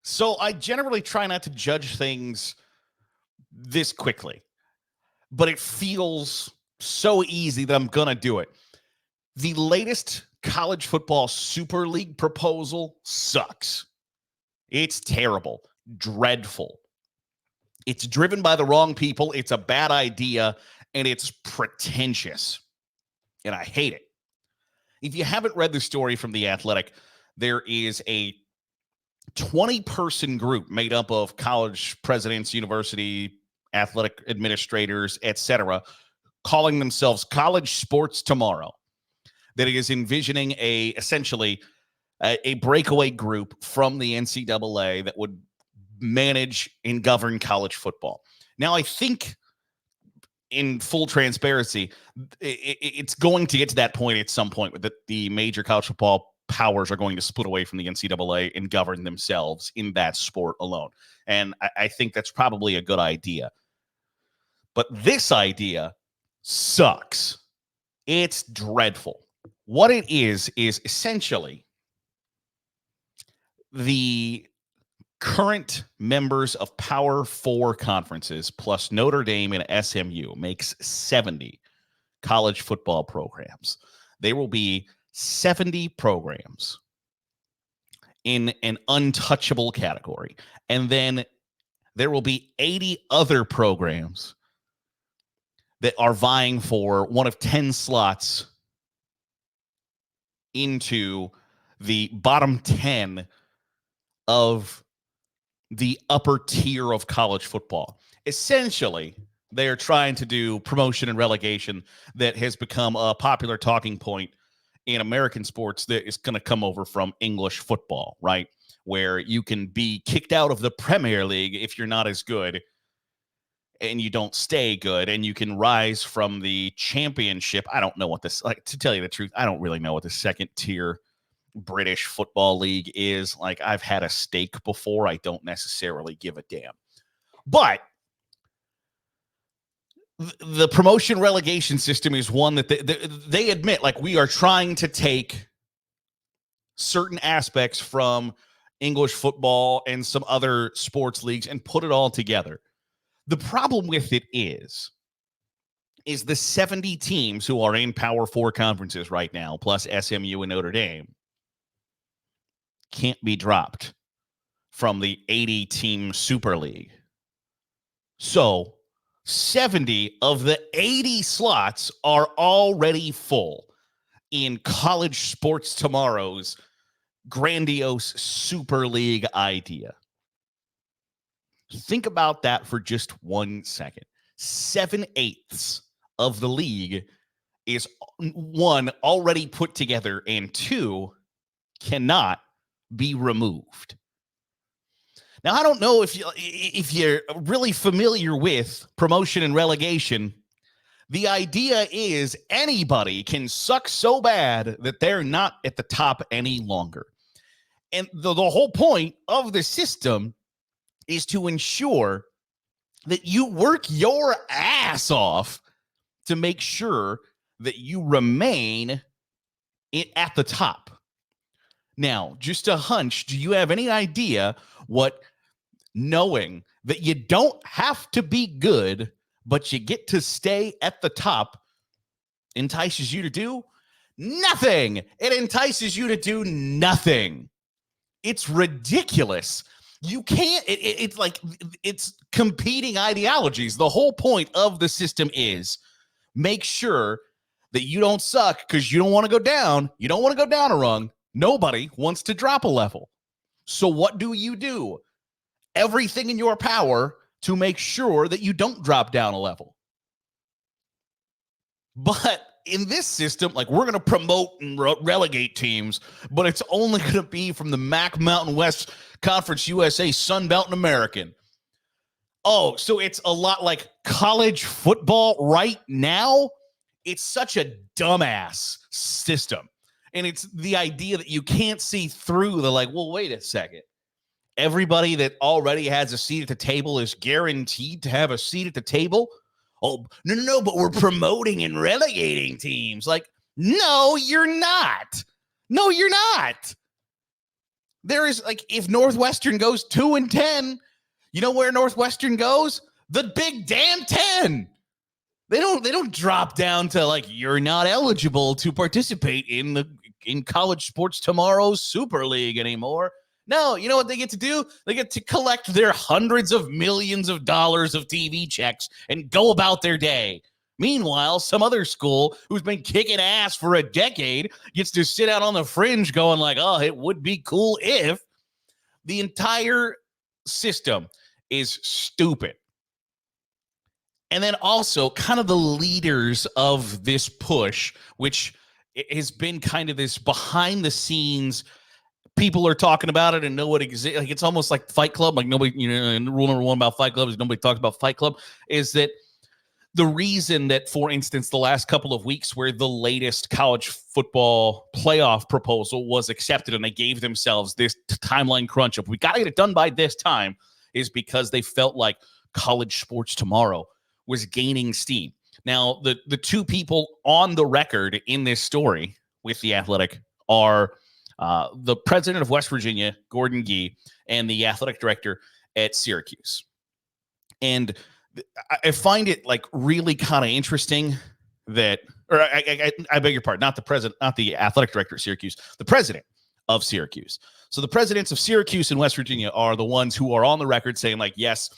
So I generally try not to judge things this quickly, but it feels so easy that I'm going to do it. The latest college football Super League proposal sucks. It's terrible, dreadful. It's driven by the wrong people. It's a bad idea, and it's pretentious. And I hate it. If you haven't read the story from The Athletic, there is a 20-person group made up of college presidents, university athletic administrators, etc., calling themselves College Sports Tomorrow, that is envisioning essentially a breakaway group from the NCAA that would manage and govern college football. Now, I think, in full transparency, it's going to get to that point at some point that the major college football powers are going to split away from the NCAA and govern themselves in that sport alone. And I think that's probably a good idea. But this idea sucks. It's dreadful. What it is essentially the current members of Power 4 conferences plus Notre Dame and SMU makes 70 college football programs. There will be 70 programs in an untouchable category. And then there will be 80 other programs that are vying for one of 10 slots into the bottom 10 of the upper tier of college football. Essentially, they are trying to do promotion and relegation that has become a popular talking point in American sports that is going to come over from English football, right? Where you can be kicked out of the Premier League if you're not as good and you don't stay good, and you can rise from the championship. I don't know what this, like, to tell you the truth, I don't really know what the second tier British football league is. Like, I've had a steak before. I don't necessarily give a damn. But the promotion relegation system is one that they admit, like, we are trying to take certain aspects from English football and some other sports leagues and put it all together. The problem with it is the 70 teams who are in Power 4 conferences right now, plus SMU and Notre Dame, can't be dropped from the 80-team Super League. So 70 of the 80 slots are already full in College Sports Tomorrow's grandiose Super League idea. Think about that for just 1 second. 7/8 of the league is, one, already put together, and two, cannot be removed. Now, I don't know if you're really familiar with promotion and relegation. The idea is anybody can suck so bad that they're not at the top any longer. And the whole point of the system is to ensure that you work your ass off to make sure that you remain at the top. Now, just a hunch, do you have any idea what knowing that you don't have to be good, but you get to stay at the top entices you to do? Nothing. It entices you to do nothing. It's ridiculous. You can't, it's like, it's competing ideologies. The whole point of the system is make sure that you don't suck because you don't want to go down. You don't want to go down a rung. Nobody wants to drop a level. So what do? Everything in your power to make sure that you don't drop down a level. But in this system, like, we're going to promote and relegate teams, but it's only going to be from the MAC Mountain West Conference USA Sun Belt and American. Oh, so it's a lot like college football right now? It's such a dumbass system. And it's the idea that you can't see through the, like, well, wait a second. Everybody that already has a seat at the table is guaranteed to have a seat at the table? Oh, no, but we're promoting and relegating teams. Like, no, you're not. No, you're not. There is like, if Northwestern goes 2-10, you know where Northwestern goes? The Big Damn 10. They don't drop down to like, you're not eligible to participate in college sports tomorrow's Super League anymore. No, you know what they get to do? They get to collect their hundreds of millions of dollars of TV checks and go about their day. Meanwhile, some other school who's been kicking ass for a decade gets to sit out on the fringe going like, oh, it would be cool if. The entire system is stupid. And then also kind of the leaders of this push, which has been kind of this behind the scenes, people are talking about it and know what exists. Like, it's almost like Fight Club. Like, nobody, and rule number one about Fight Club is nobody talks about Fight Club, is that the reason that, for instance, the last couple of weeks where the latest college football playoff proposal was accepted and they gave themselves this timeline crunch of, we got to get it done by this time, is because they felt like college sports tomorrow was gaining steam. Now, the two people on the record in this story with The Athletic are the president of West Virginia, Gordon Gee, and the athletic director at Syracuse. And I find it like really kind of interesting that, or I beg your pardon, not the president, not the athletic director of Syracuse, the president of Syracuse. So the presidents of Syracuse and West Virginia are the ones who are on the record saying like, yes,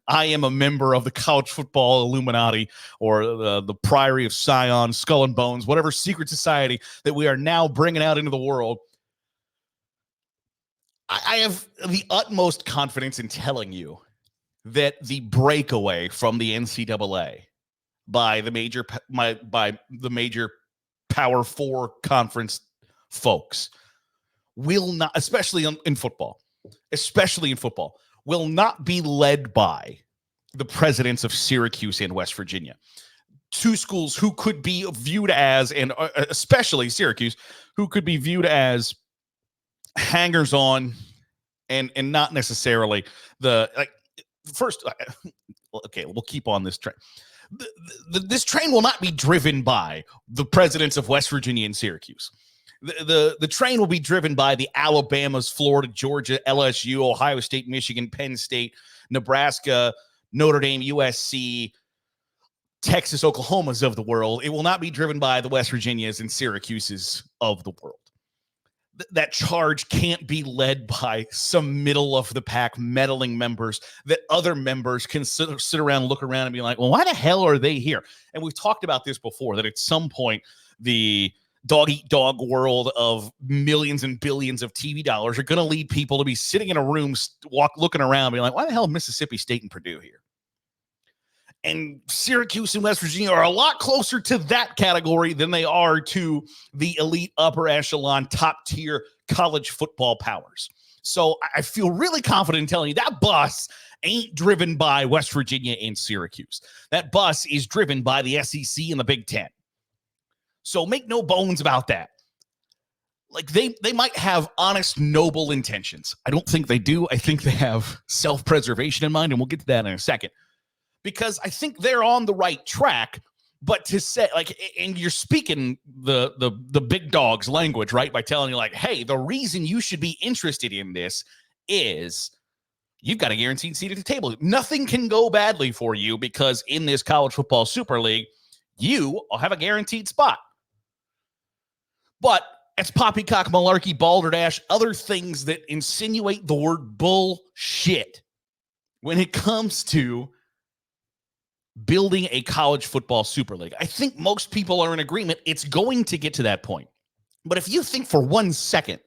I am a member of the college football Illuminati, or the Priory of Sion, Skull and Bones, whatever secret society that we are now bringing out into the world. I have the utmost confidence in telling you that the breakaway from the NCAA by the major Power 4 conference folks will not, especially in football, will not be led by the presidents of Syracuse and West Virginia. Two schools who could be viewed as, and especially Syracuse, who could be viewed as hangers on and not necessarily the, like, first, okay, we'll keep on this train. This train will not be driven by the presidents of West Virginia and Syracuse. The train will be driven by the Alabamas, Florida, Georgia, LSU, Ohio State, Michigan, Penn State, Nebraska, Notre Dame, USC, Texas, Oklahomas of the world. It will not be driven by the West Virginias and Syracuses of the world. That charge can't be led by some middle-of-the-pack meddling members that other members can sit around, look around, and be like, well, why the hell are they here? And we've talked about this before, that at some point, the dog-eat-dog world of millions and billions of TV dollars are going to lead people to be sitting in a room, looking around, being like, why the hell are Mississippi State and Purdue here? And Syracuse and West Virginia are a lot closer to that category than they are to the elite upper echelon top tier college football powers. So I feel really confident in telling you that bus ain't driven by West Virginia and Syracuse. That bus is driven by the SEC and the Big Ten. So make no bones about that. Like, they might have honest, noble intentions. I don't think they do. I think they have self-preservation in mind, and we'll get to that in a second. Because I think they're on the right track, but to say, like, and you're speaking the big dog's language, right? By telling you, like, hey, the reason you should be interested in this is you've got a guaranteed seat at the table. Nothing can go badly for you because in this college football Super League, you have a guaranteed spot. But it's poppycock, malarkey, balderdash, other things that insinuate the word bullshit when it comes to building a college football Super League. I think most people are in agreement it's going to get to that point. But if you think for 1 second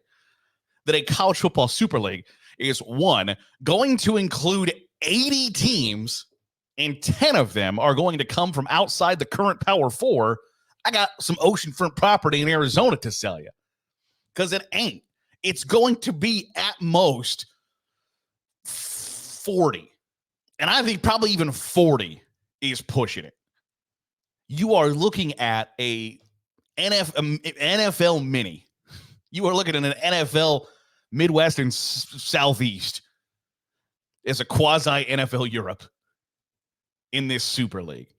that a college football Super League is, one, going to include 80 teams and 10 of them are going to come from outside the current Power 4, I got some oceanfront property in Arizona to sell you. Because it ain't. It's going to be at most 40. And I think probably even 40 is pushing it. You are looking at a NFL mini. You are looking at an NFL Midwest and Southeast as a quasi NFL Europe in this Super League.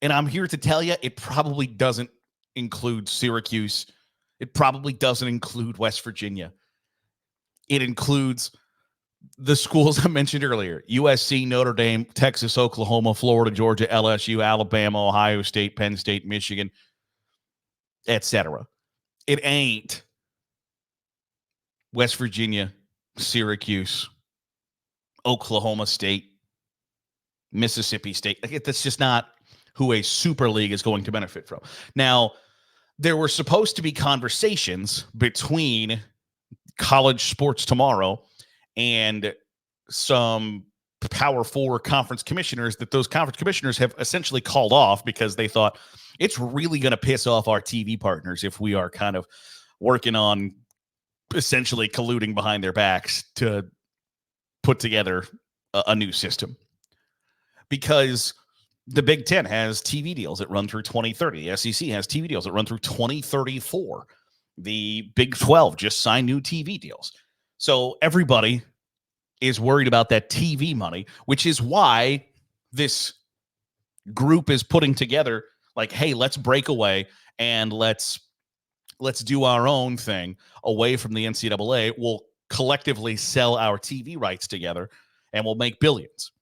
And I'm here to tell you, it probably doesn't include Syracuse. It probably doesn't include West Virginia. It includes the schools I mentioned earlier: USC, Notre Dame, Texas, Oklahoma, Florida, Georgia, LSU, Alabama, Ohio State, Penn State, Michigan, etc. It ain't West Virginia, Syracuse, Oklahoma State, Mississippi State. That's just not who a super league is going to benefit from. Now, there were supposed to be conversations between College Sports Tomorrow and some Power Four conference commissioners that those conference commissioners have essentially called off because they thought it's really going to piss off our TV partners if we are kind of working on essentially colluding behind their backs to put together a new system. Because the Big Ten has TV deals that run through 2030. The SEC has TV deals that run through 2034. The Big 12 just signed new TV deals. So everybody is worried about that TV money, which is why this group is putting together like, hey, let's break away and let's do our own thing away from the NCAA. We'll collectively sell our TV rights together and we'll make billions.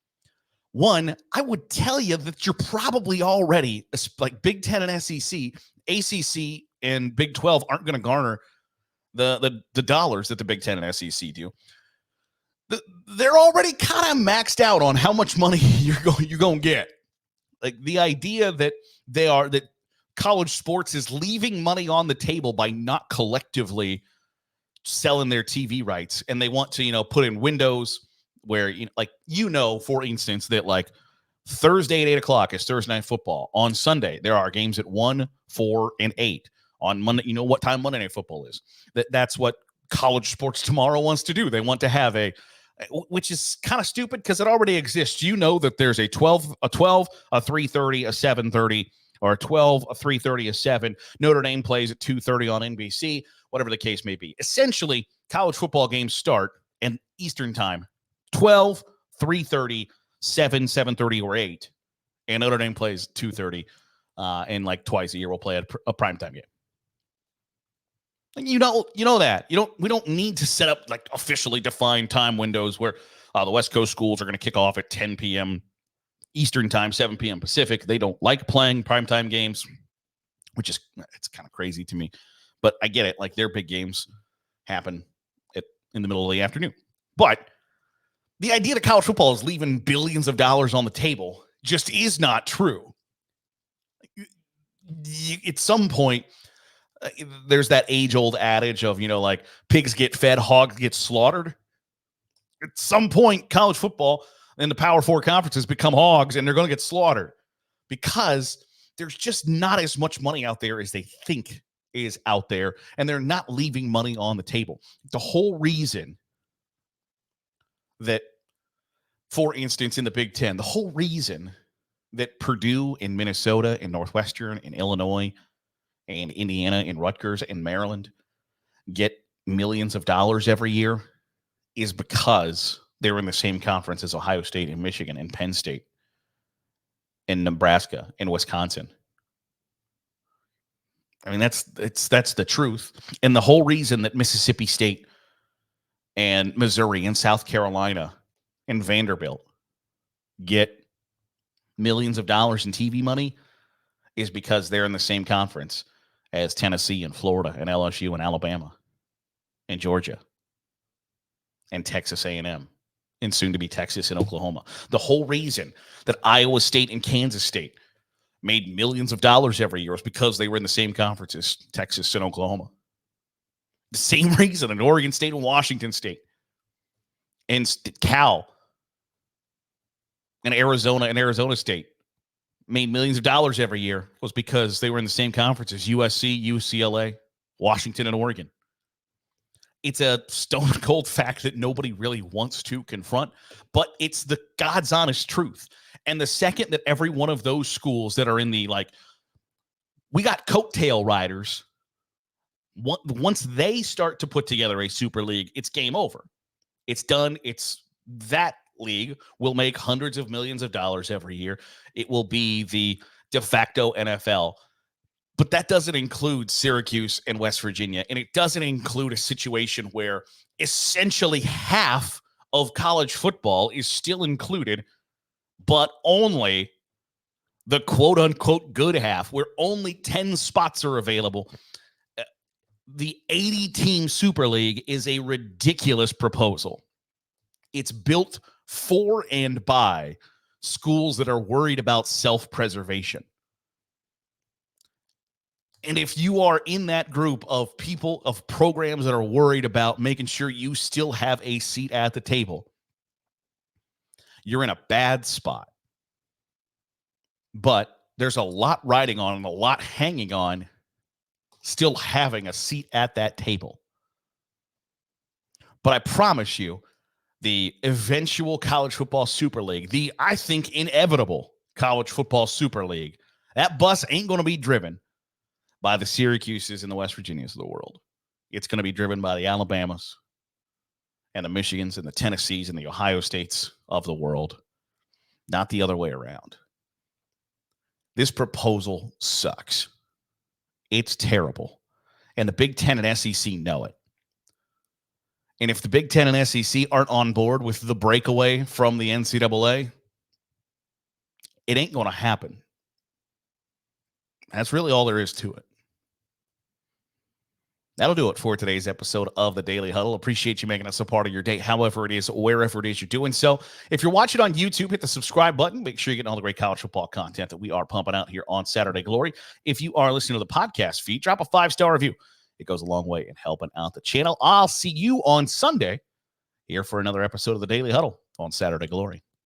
One, I would tell you that you're probably already, like Big Ten and SEC, ACC and Big 12 aren't going to garner the dollars that the Big Ten and SEC do. They're already kind of maxed out on how much money you're going to get. Like the idea that that college sports is leaving money on the table by not collectively selling their TV rights, and they want to, put in windows where, for instance, that like Thursday at 8:00 is Thursday Night Football. On Sunday, there are games at 1, 4, and 8. On Monday, you know what time Monday Night Football is. That's what College Sports Tomorrow wants to do. They want to have which is kind of stupid because it already exists. You know that there's a 12, a 3:30, a 7:30, or a 12, a 3:30, a 7. Notre Dame plays at 2:30 on NBC, whatever the case may be. Essentially, college football games start in Eastern time, 12, 3:30, 7, 7:30, or 8. And Notre Dame plays 2:30, and like twice a year we'll play a primetime game. And you know that. We don't need to set up like officially defined time windows where the West Coast schools are going to kick off at 10 p.m. Eastern time, 7 p.m. Pacific. They don't like playing primetime games, which is, it's kind of crazy to me. But I get it. Like their big games happen in the middle of the afternoon. But the idea that college football is leaving billions of dollars on the table just is not true. At some point, there's that age-old adage of, like pigs get fed, hogs get slaughtered. At some point, college football and the Power Four conferences become hogs, and they're going to get slaughtered because there's just not as much money out there as they think is out there, and they're not leaving money on the table. The whole reason that, for instance, in the Big Ten, the whole reason that Purdue and Minnesota and Northwestern and Illinois and Indiana and Rutgers and Maryland get millions of dollars every year is because they're in the same conference as Ohio State and Michigan and Penn State and Nebraska and Wisconsin. I mean, that's the truth. And the whole reason that Mississippi State and Missouri and South Carolina and Vanderbilt get millions of dollars in TV money is because they're in the same conference as Tennessee and Florida and LSU and Alabama and Georgia and Texas A&M and soon to be Texas and Oklahoma. The whole reason that Iowa State and Kansas State made millions of dollars every year was because they were in the same conference as Texas and Oklahoma. The same reason in Oregon State and Washington State and Cal and Arizona State made millions of dollars every year was because they were in the same conference as USC, UCLA, Washington, and Oregon. It's a stone cold fact that nobody really wants to confront, but it's the God's honest truth. And the second that every one of those schools that are in the, we got coattail riders, once they start to put together a super league, it's game over. It's done. It's that league will make hundreds of millions of dollars every year. It will be the de facto NFL. But that doesn't include Syracuse and West Virginia. And it doesn't include a situation where essentially half of college football is still included, but only the quote-unquote good half, where only 10 spots are available. The 80-team Super League is a ridiculous proposal. It's built for and by schools that are worried about self-preservation. And if you are in that group of people, of programs that are worried about making sure you still have a seat at the table, you're in a bad spot. But there's a lot riding on and a lot hanging on still having a seat at that table. But I promise you, the eventual college football Super League, the, I think, inevitable college football Super League, that bus ain't going to be driven by the Syracuses and the West Virginias of the world. It's going to be driven by the Alabamas and the Michigans and the Tennessees and the Ohio States of the world, not the other way around. This proposal sucks. It's terrible. And the Big Ten and SEC know it. And if the Big Ten and SEC aren't on board with the breakaway from the NCAA, it ain't going to happen. That's really all there is to it. That'll do it for today's episode of the Daily Huddle. Appreciate you making us a part of your day, however it is, wherever it is you're doing so. If you're watching on YouTube, hit the subscribe button. Make sure you're getting all the great college football content that we are pumping out here on Saturday Glory. If you are listening to the podcast feed, drop a 5-star review. It goes a long way in helping out the channel. I'll see you on Sunday here for another episode of the Daily Huddle on Saturday Glory.